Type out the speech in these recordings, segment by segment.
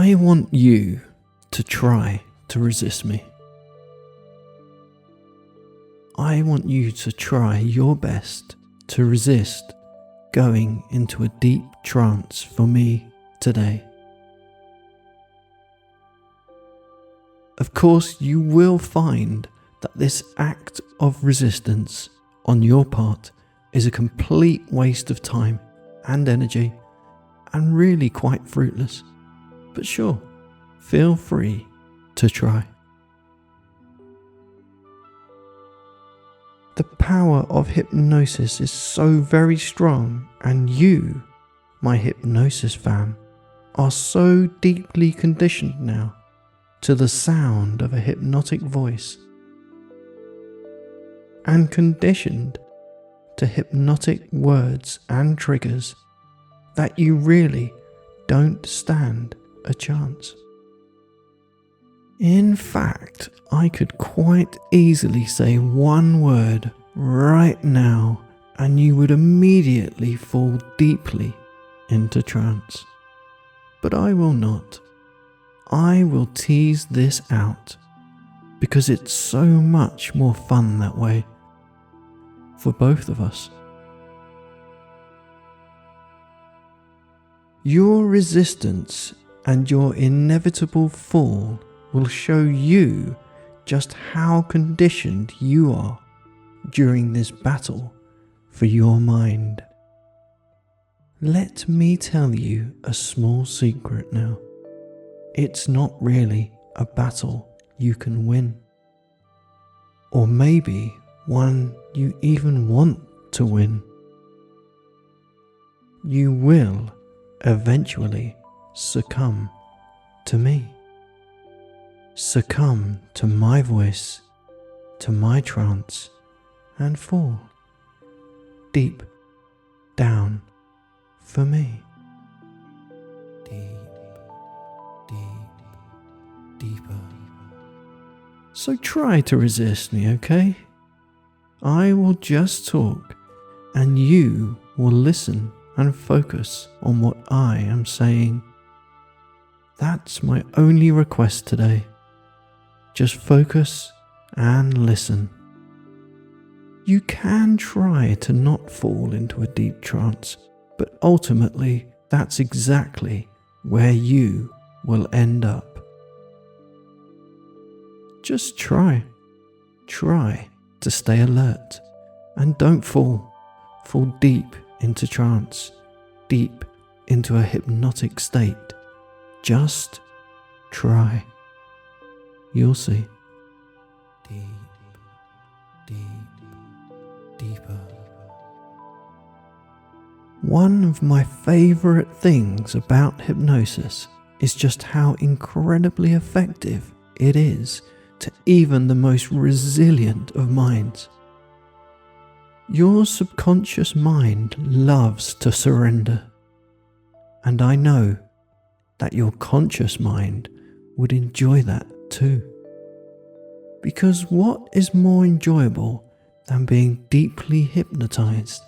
I want you to try to resist me. I want you to try your best to resist going into a deep trance for me today. Of course, you will find that this act of resistance on your part is a complete waste of time and energy and really quite fruitless. But sure, feel free to try. The power of hypnosis is so very strong, and you, my hypnosis fan, are so deeply conditioned now to the sound of a hypnotic voice and conditioned to hypnotic words and triggers that you really don't stand a chance. In fact, I could quite easily say one word right now and you would immediately fall deeply into trance. But I will not. I will tease this out because it's so much more fun that way for both of us. Your resistance and your inevitable fall will show you just how conditioned you are during this battle for your mind. Let me tell you a small secret now. It's not really a battle you can win, or maybe one you even want to win. You will eventually succumb to me. Succumb to my voice, to my trance, and fall deep down for me. Deeper. So try to resist me, okay? I will just talk and you will listen and focus on what I am saying. That's my only request today. Just focus and listen. You can try to not fall into a deep trance, but ultimately that's exactly where you will end up. Just try to stay alert and don't fall deep into trance, deep into a hypnotic state. Just try. You'll see. Deeper. One of my favorite things about hypnosis is just how incredibly effective it is to even the most resilient of minds. Your subconscious mind loves to surrender, and I know that your conscious mind would enjoy that too. Because what is more enjoyable than being deeply hypnotized,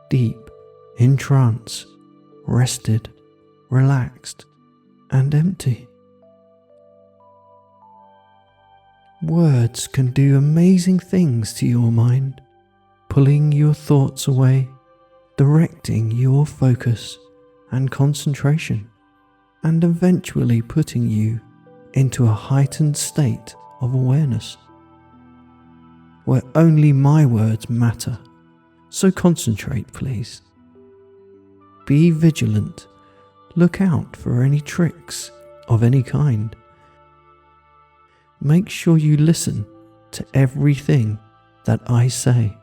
deep in trance, rested, relaxed, and empty? Words can do amazing things to your mind, pulling your thoughts away, directing your focus and concentration, and eventually putting you into a heightened state of awareness, where only my words matter. So concentrate, please. Be vigilant. Look out for any tricks of any kind. Make sure you listen to everything that I say.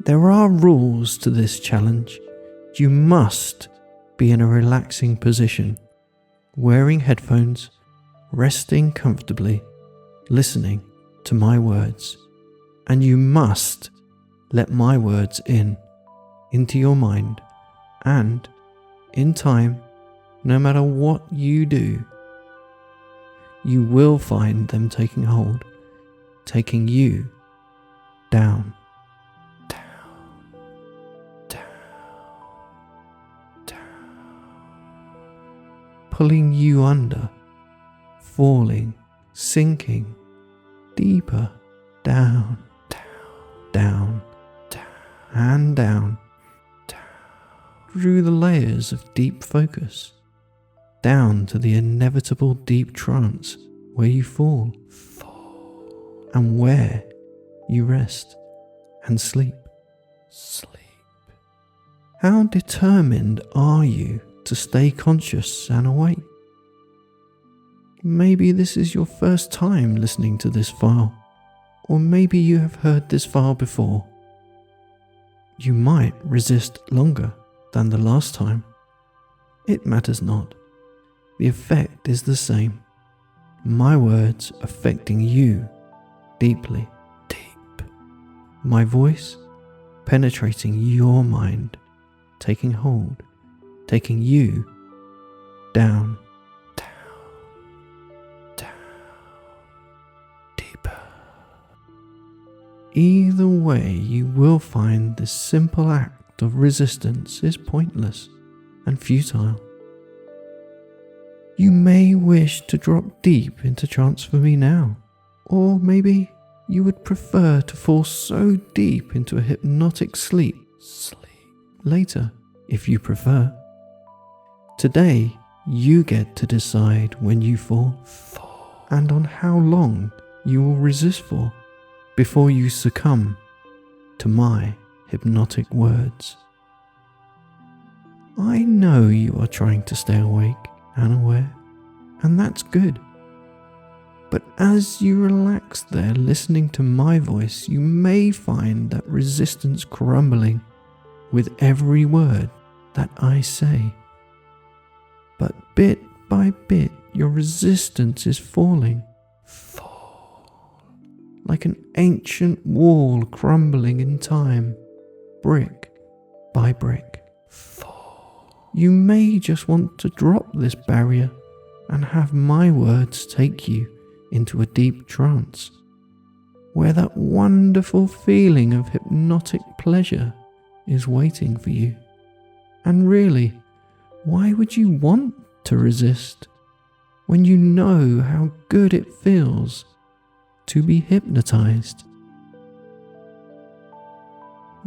There are rules to this challenge. You must be in a relaxing position, wearing headphones, resting comfortably, listening to my words, and you must let my words into your mind, and in time, no matter what you do, you will find them taking hold, taking you down. pulling you under, falling, sinking deeper, down, down, and down, through the layers of deep focus, down to the inevitable deep trance where you fall, and where you rest and sleep. How determined are you to stay conscious and awake? Maybe this is your first time listening to this file, or maybe you have heard this file before. You might resist longer than the last time. It matters not. The effect is the same. My words affecting you deeply, deep. My voice penetrating your mind, taking hold, taking you down, deeper. Either way, you will find this simple act of resistance is pointless and futile. You may wish to drop deep into trance for me now, or maybe you would prefer to fall so deep into a hypnotic sleep later, if you prefer. Today, you get to decide when you fall and on how long you will resist for before you succumb to my hypnotic words. I know you are trying to stay awake and aware, and that's good. But as you relax there listening to my voice, you may find that resistance crumbling with every word that I say. But bit by bit, your resistance is falling. Like an ancient wall crumbling in time, brick by brick. You may just want to drop this barrier and have my words take you into a deep trance, where that wonderful feeling of hypnotic pleasure is waiting for you. And really, why would you want to resist when you know how good it feels to be hypnotized?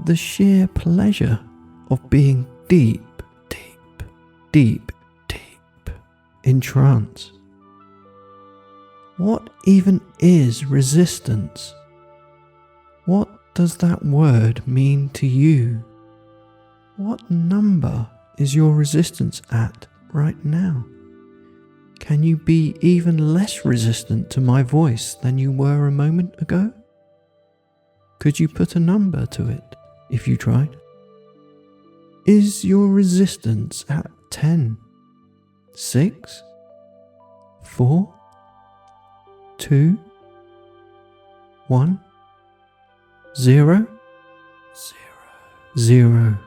The sheer pleasure of being deep in trance. What even is resistance? What does that word mean to you? What number is your resistance at right now? Can you be even less resistant to my voice than you were a moment ago? Could you put a number to it if you tried? Is your resistance at 10, 6, 4, 2, 1, 0, 0.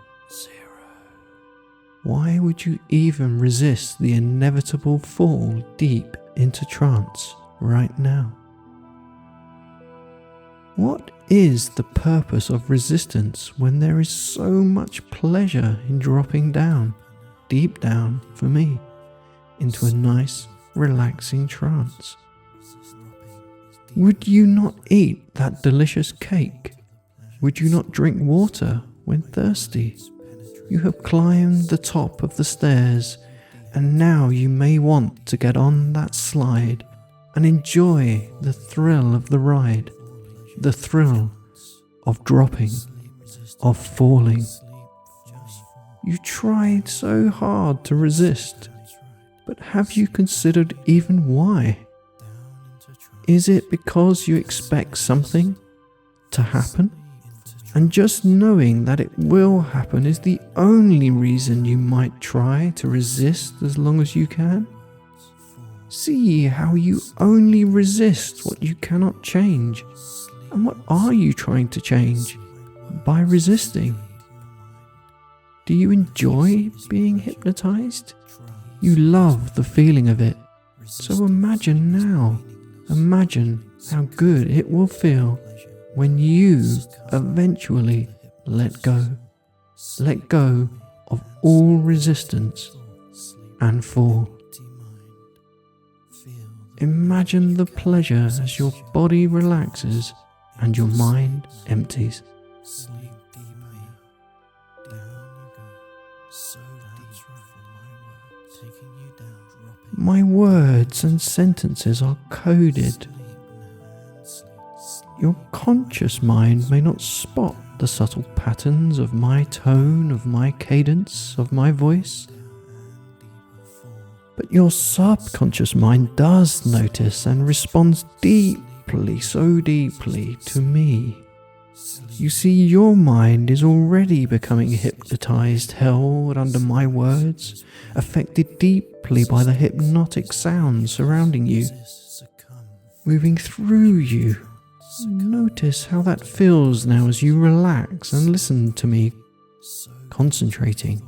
Why would you even resist the inevitable fall deep into trance right now? What is the purpose of resistance when there is so much pleasure in dropping down, deep down for me, into a nice, relaxing trance? Would you not eat that delicious cake? Would you not drink water when thirsty? You have climbed the top of the stairs, and now you may want to get on that slide and enjoy the thrill of the ride, the thrill of dropping, of falling. You tried so hard to resist, but have you considered even why? Is it because you expect something to happen? And just knowing that it will happen is the only reason you might try to resist as long as you can? See how you only resist what you cannot change. And what are you trying to change by resisting? Do you enjoy being hypnotized? You love the feeling of it. So imagine now, imagine how good it will feel when you eventually let go of all resistance and fall. Imagine the pleasure as your body relaxes and your mind empties. Sleep deeper. Down you go. So deep from my word. Taking you down. Dropping. My words and sentences are coded. Your conscious mind may not spot the subtle patterns of my tone, of my cadence, of my voice. But your subconscious mind does notice and responds deeply, so deeply to me. You see, your mind is already becoming hypnotized, held under my words, affected deeply by the hypnotic sounds surrounding you, moving through you. Notice how that feels now as you relax and listen to me, concentrating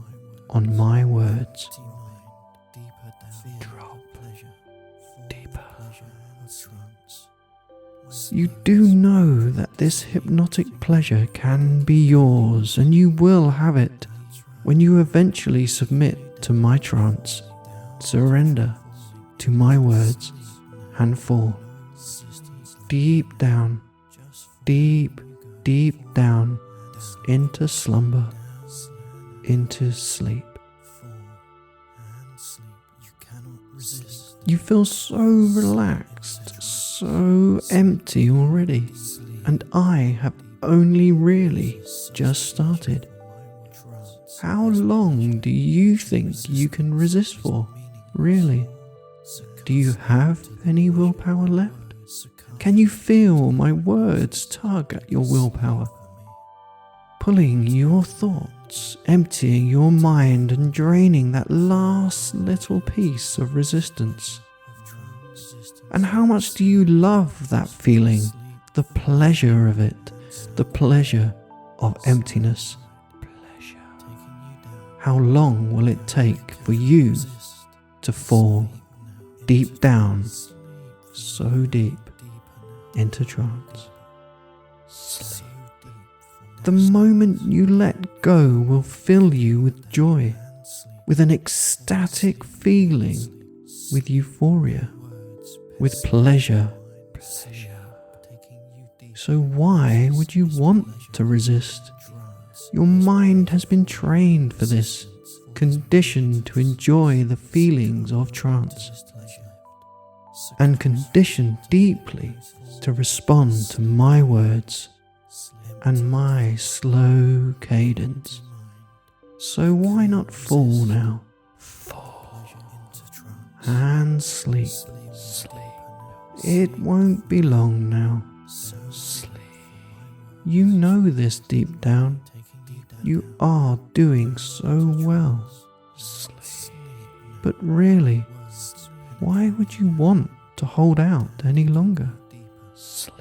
on my words. You do know that this hypnotic pleasure can be yours, and you will have it when you eventually submit to my trance, surrender to my words, and fall deep down, deep, deep down into slumber, into sleep. You feel so relaxed, so empty already, and I have only really just started. How long do you think you can resist for, really? Do you have any willpower left? Can you feel my words tug at your willpower, pulling your thoughts, emptying your mind and draining that last little piece of resistance? And how much do you love that feeling, the pleasure of it, the pleasure of emptiness? How long will it take for you to fall deep down, so deep into trance? Sleep. The moment you let go will fill you with joy, with an ecstatic feeling, with euphoria, with pleasure. So why would you want to resist? Your mind has been trained for this, conditioned to enjoy the feelings of trance, and conditioned deeply to respond to my words and my slow cadence. So why not fall now? Fall and sleep. It won't be long now. Sleep. You know this deep down. You are doing so well. Sleep. But really, why would you want to hold out any longer? Sleep.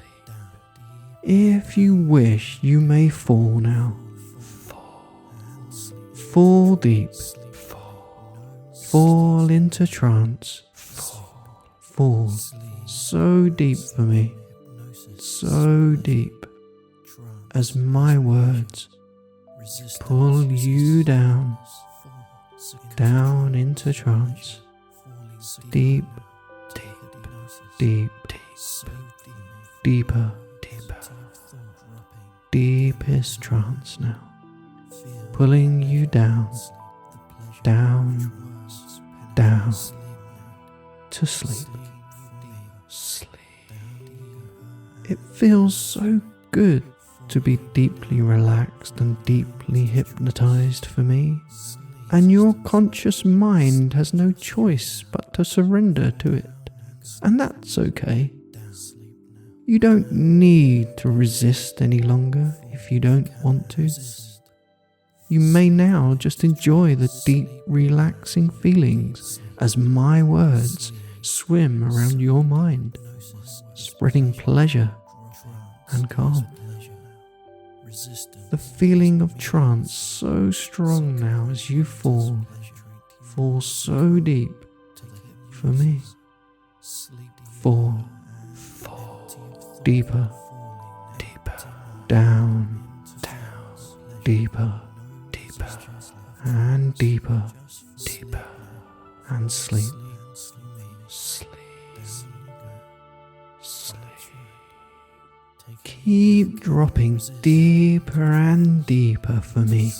If you wish, you may fall now. Fall deep. Fall into trance. Fall so deep for me, so deep, as my words pull you down, down into trance, deep, deep, deep, deeper, deepest trance now, pulling you down, down, down, to sleep. It feels so good to be deeply relaxed and deeply hypnotized for me, and your conscious mind has no choice but to surrender to it, and that's okay. You don't need to resist any longer if you don't want to. You may now just enjoy the deep, relaxing feelings as my words swim around your mind, spreading pleasure and calm. The feeling of trance so strong now as you fall so deep for me. Fall deeper, down, deeper, and deeper, and sleep. Keep dropping deeper and deeper for me.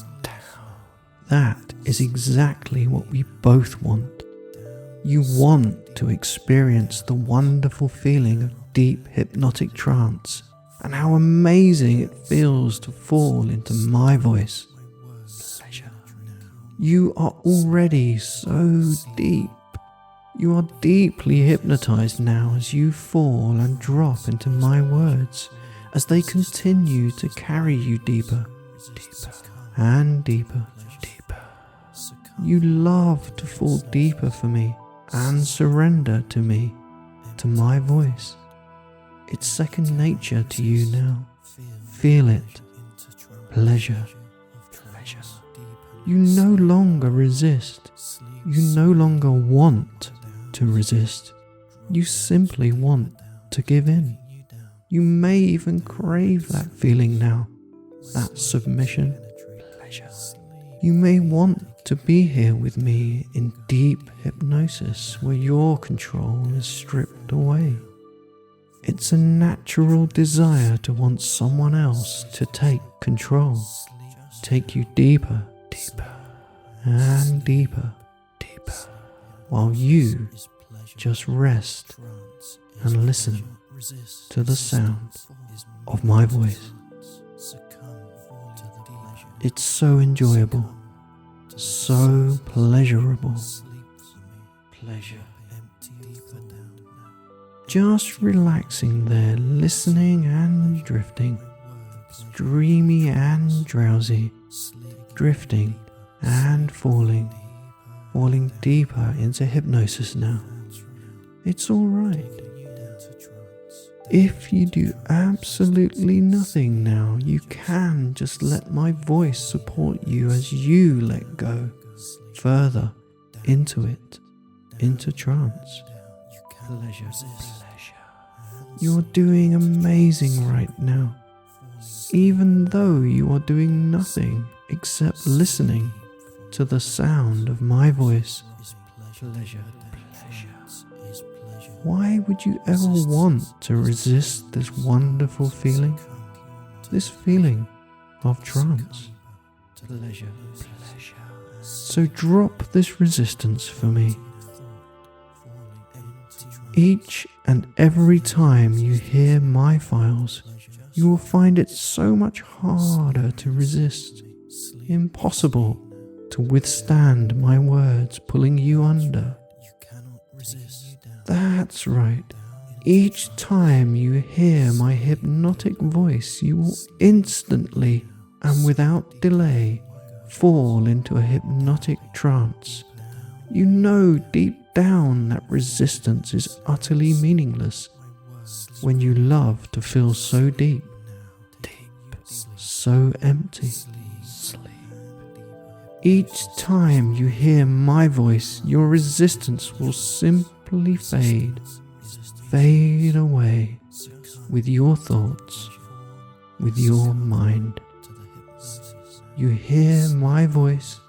That is exactly what we both want. You want to experience the wonderful feeling of deep hypnotic trance and how amazing it feels to fall into my voice. Pleasure. You are already so deep. You are deeply hypnotized now as you fall and drop into my words, as they continue to carry you deeper, deeper and deeper, deeper. You love to fall deeper for me and surrender to me, to my voice. It's second nature to you now. Feel it. Pleasure. Pleasure. You no longer resist. You no longer want to resist. You simply want to give in. You may even crave that feeling now, that submission. Pleasure. You may want to be here with me in deep hypnosis where your control is stripped away. It's a natural desire to want someone else to take control, take you deeper, deeper and deeper, deeper, while you just rest and listen to the sound of my voice. It's so enjoyable, so pleasurable. Pleasure. Just relaxing there, listening and drifting, dreamy and drowsy, drifting and falling deeper into hypnosis now. It's alright. If you do absolutely nothing now, you can just let my voice support you as you let go further into it, into trance. Pleasure. You're doing amazing right now, even though you are doing nothing except listening to the sound of my voice. Pleasure. Why would you ever want to resist this wonderful feeling? This feeling of trance. Pleasure. So drop this resistance for me. Each and every time you hear my files, you will find it so much harder to resist, impossible to withstand my words pulling you under. That's right. Each time you hear my hypnotic voice, you will instantly and without delay fall into a hypnotic trance. You know deep down that resistance is utterly meaningless when you love to feel so deep, so empty. Each time you hear my voice, your resistance will simply fade away with your thoughts, with your mind. You hear my voice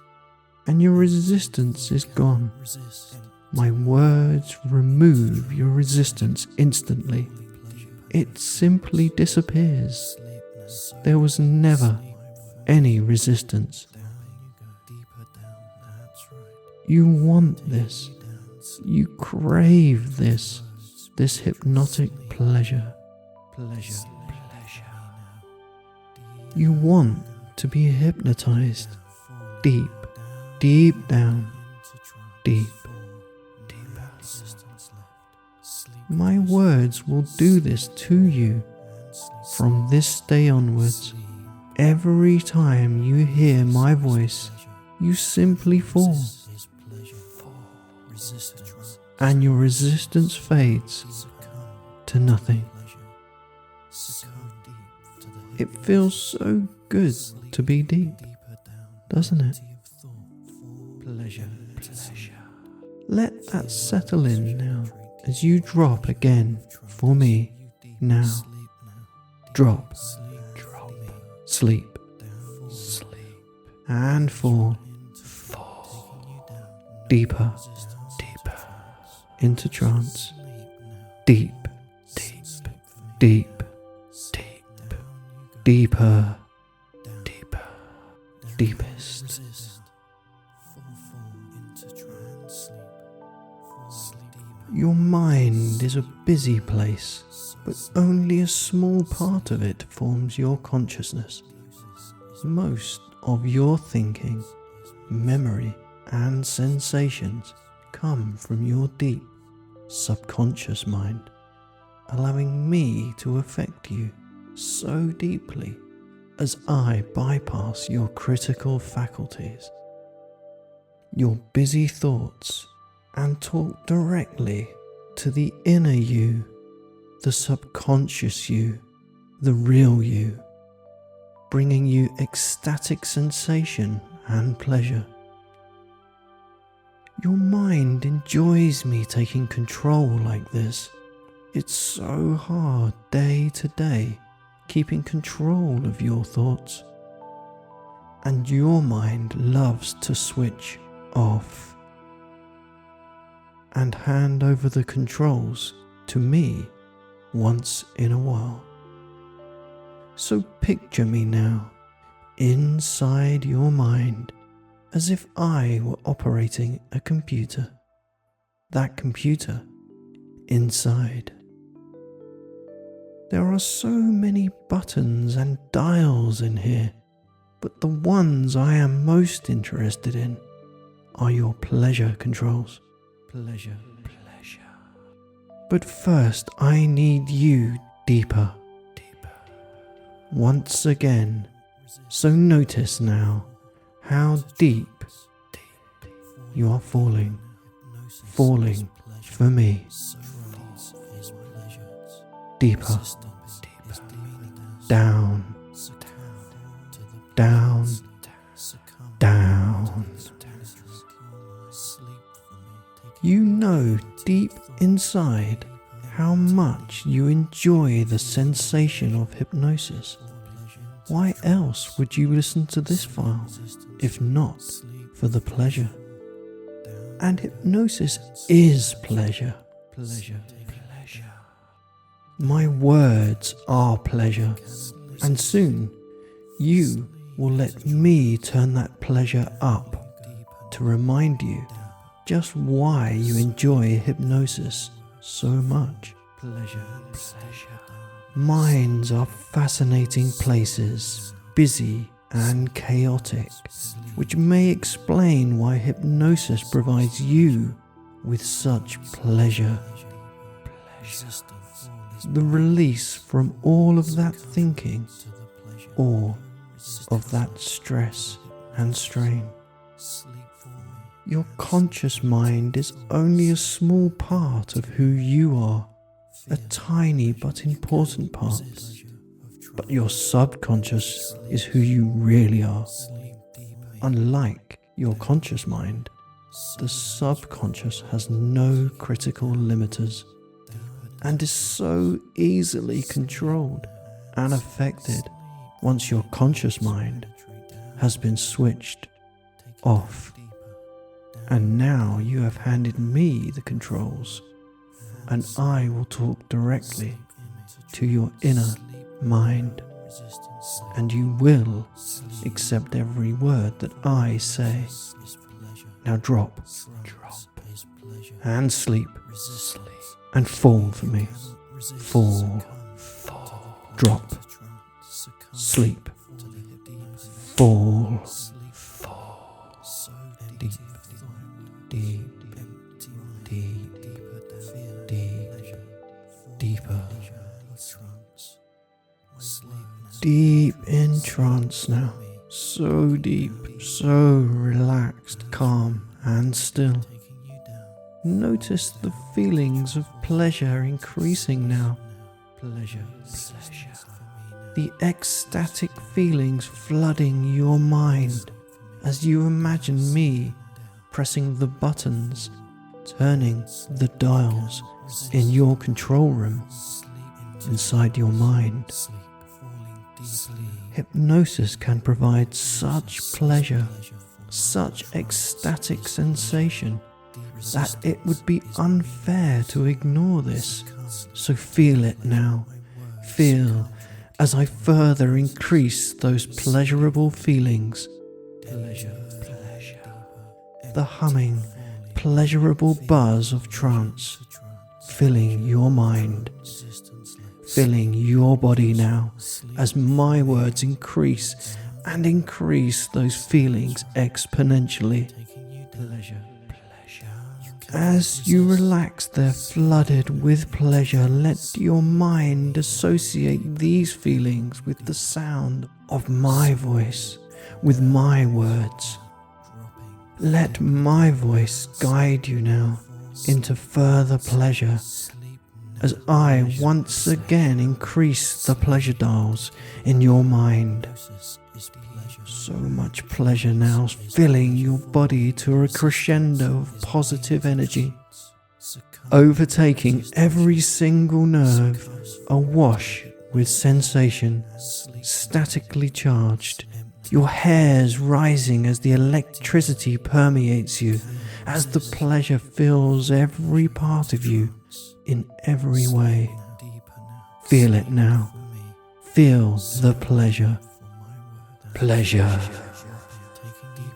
and your resistance is gone. My words remove your resistance instantly. It simply disappears. There was never any resistance. You want this. You crave this hypnotic pleasure. You want to be hypnotized deep down, deep. My words will do this to you. From this day onwards, every time you hear my voice, you simply fall. And your resistance fades to nothing. It feels so good to be deep, doesn't it? Pleasure. Let that settle in now as you drop again for me now. Drop, sleep, and fall deeper into trance. Deep, deeper, deeper, deepest. Resist. Fall into trance sleep. Your mind is a busy place, but only a small part of it forms your consciousness. Most of your thinking, memory, and sensations come from your deep subconscious mind, allowing me to affect you so deeply as I bypass your critical faculties, your busy thoughts, and talk directly to the inner you, the subconscious you, the real you, bringing you ecstatic sensation and pleasure. Your mind enjoys me taking control like this. It's so hard day to day keeping control of your thoughts. And your mind loves to switch off and hand over the controls to me once in a while. So picture me now inside your mind as if I were operating a computer. That computer inside. There are so many buttons and dials in here, but the ones I am most interested in are your pleasure controls. Pleasure. But first I need you deeper. Once again, so notice now how deep you are falling for me. Deeper, down, down, down. You know deep inside how much you enjoy the sensation of hypnosis. Why else would you listen to this file if not for the pleasure? And hypnosis is pleasure. My words are pleasure, and soon you will let me turn that pleasure up to remind you just why you enjoy hypnosis so much. Minds are fascinating places, busy and chaotic, which may explain why hypnosis provides you with such pleasure. The release from all of that thinking, or of that stress and strain. Your conscious mind is only a small part of who you are, a tiny but important part. But your subconscious is who you really are. Unlike your conscious mind, the subconscious has no critical limiters and is so easily controlled and affected once your conscious mind has been switched off. And now you have handed me the controls, and I will talk directly to your inner mind, and you will accept every word that I say. Now drop, and sleep, and fall for me. Fall, drop, sleep, fall, deep, deep, deep, deep, deeper, deep in trance now, so deep, so relaxed, calm and still. Notice the feelings of pleasure increasing now. Pleasure. The ecstatic feelings flooding your mind as you imagine me pressing the buttons, turning the dials in your control room inside your mind. Hypnosis can provide such pleasure, such ecstatic sensation, that it would be unfair to ignore this. So feel it now. Feel as I further increase those pleasurable feelings. The humming, pleasurable buzz of trance, filling your mind, filling your body now, as my words increase and increase those feelings exponentially. As you relax there, flooded with pleasure, let your mind associate these feelings with the sound of my voice, with my words. Let my voice guide you now into further pleasure, as I once again increase the pleasure dials in your mind. So much pleasure now, filling your body to a crescendo of positive energy, overtaking every single nerve, awash with sensation, statically charged. Your hairs rising as the electricity permeates you, as the pleasure fills every part of you in every way. Feel it now. Feel the pleasure. Pleasure.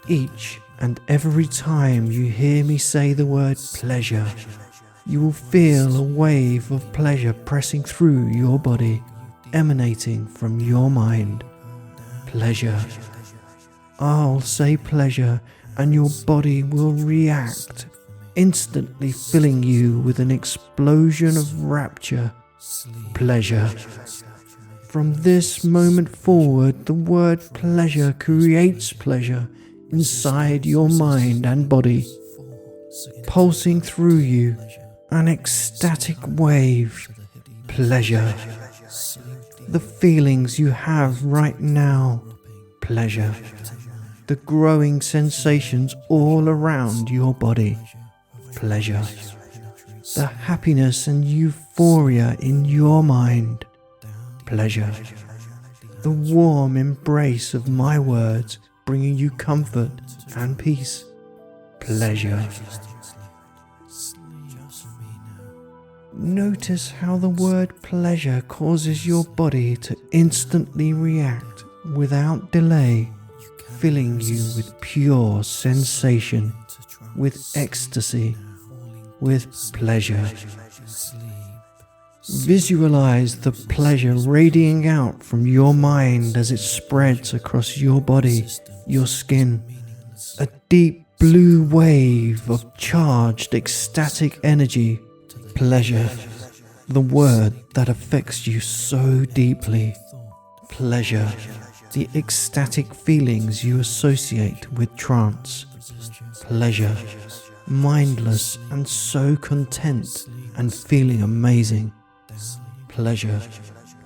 Each and every time you hear me say the word pleasure, you will feel a wave of pleasure pressing through your body, emanating from your mind. Pleasure. I'll say pleasure, and your body will react, instantly filling you with an explosion of rapture. Pleasure. From this moment forward, the word pleasure creates pleasure inside your mind and body, pulsing through you, an ecstatic wave. Pleasure. The feelings you have right now. Pleasure. The growing sensations all around your body. Pleasure. The happiness and euphoria in your mind. Pleasure. The warm embrace of my words bringing you comfort and peace. Pleasure. Notice how the word pleasure causes your body to instantly react without delay, filling you with pure sensation, with ecstasy, with pleasure. Visualize the pleasure radiating out from your mind as it spreads across your body, your skin. A deep blue wave of charged ecstatic energy. Pleasure. The word that affects you so deeply. Pleasure. The ecstatic feelings you associate with trance. Pleasure. Mindless and so content and feeling amazing. Pleasure.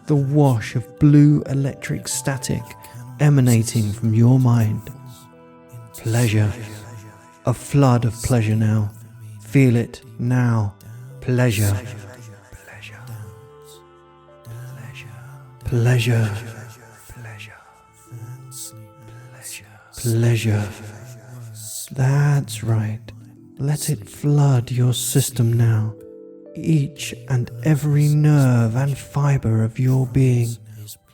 The wash of blue electric static emanating from your mind. Pleasure. A flood of pleasure now. Feel it now. Pleasure. Pleasure. Pleasure. Pleasure. That's right. Let it flood your system now. Each and every nerve and fiber of your being,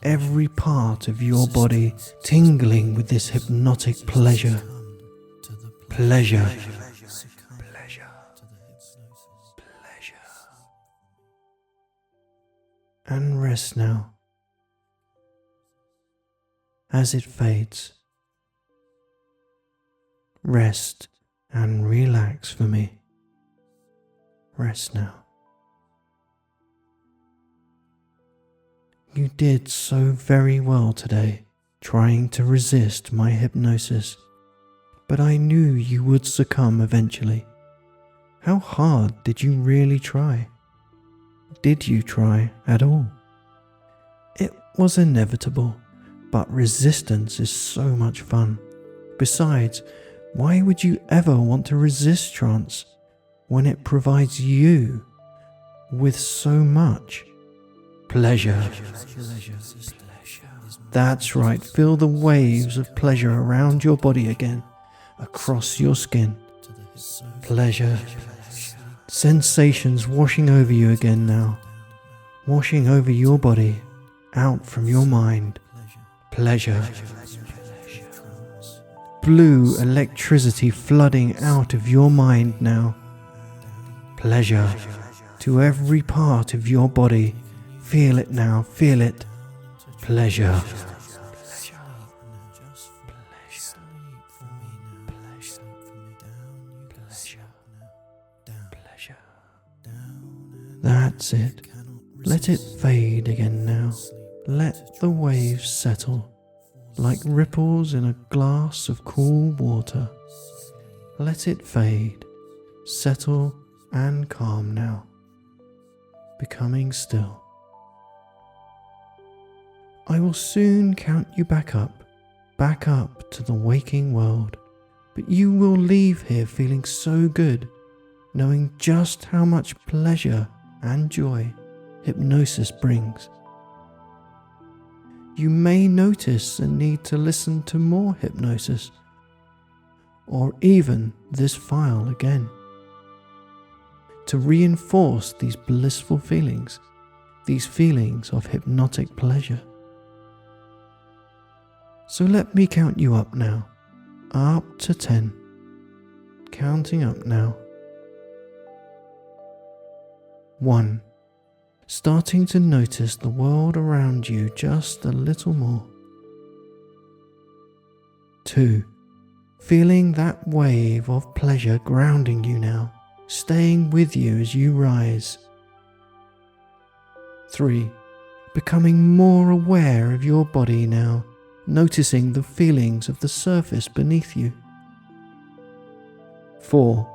every part of your body tingling with this hypnotic pleasure. Pleasure. Pleasure. Pleasure. And rest now. As it fades, rest and relax for me. Rest now. You did so very well today, trying to resist my hypnosis, but I knew you would succumb eventually. How hard did you really try? Did you try at all? It was inevitable, but resistance is so much fun. Besides, why would you ever want to resist trance when it provides you with so much pleasure? That's right, feel the waves of pleasure around your body again, across your skin. Pleasure. Sensations washing over you again now, washing over your body out from your mind. Pleasure. Trance. Blue electricity flooding out of your mind now. Pleasure to every part of your body. Feel it now, feel it. Pleasure. That's it. Let it fade again now. Let the waves settle like ripples in a glass of cool water. Let it fade, settle and calm now, becoming still. I will soon count you back up to the waking world, but you will leave here feeling so good, knowing just how much pleasure and joy hypnosis brings. You may notice a need to listen to more hypnosis, or even this file again, to reinforce these blissful feelings, these feelings of hypnotic pleasure. So let me count you up now, up to 10. Counting up now. 1. Starting to notice the world around you just a little more. 2. Feeling that wave of pleasure grounding you now, staying with you as you rise. 3. Becoming more aware of your body now, noticing the feelings of the surface beneath you. 4.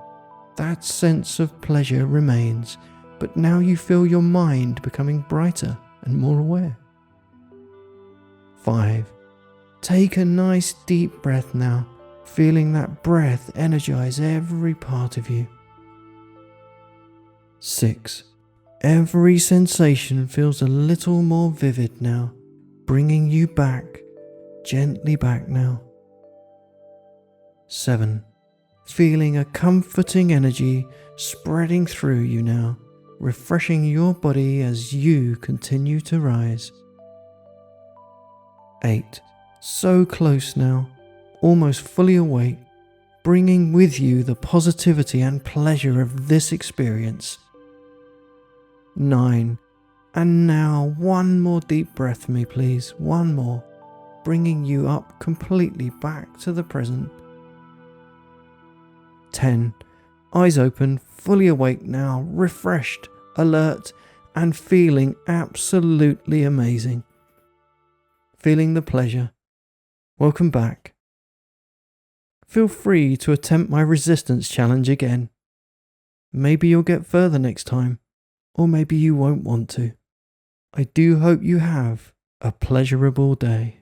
That sense of pleasure remains, but now you feel your mind becoming brighter and more aware. 5. Take a nice deep breath now, feeling that breath energize every part of you. 6. Every sensation feels a little more vivid now, bringing you back, gently back now. 7. Feeling a comforting energy spreading through you now, refreshing your body as you continue to rise. 8. So close now, almost fully awake, bringing with you the positivity and pleasure of this experience. 9. And now one more deep breath for me, please. One more, bringing you up completely back to the present. 10. Eyes open, fully awake now, refreshed, alert, and feeling absolutely amazing. Feeling the pleasure. Welcome back. Feel free to attempt my resistance challenge again. Maybe you'll get further next time, or maybe you won't want to. I do hope you have a pleasurable day.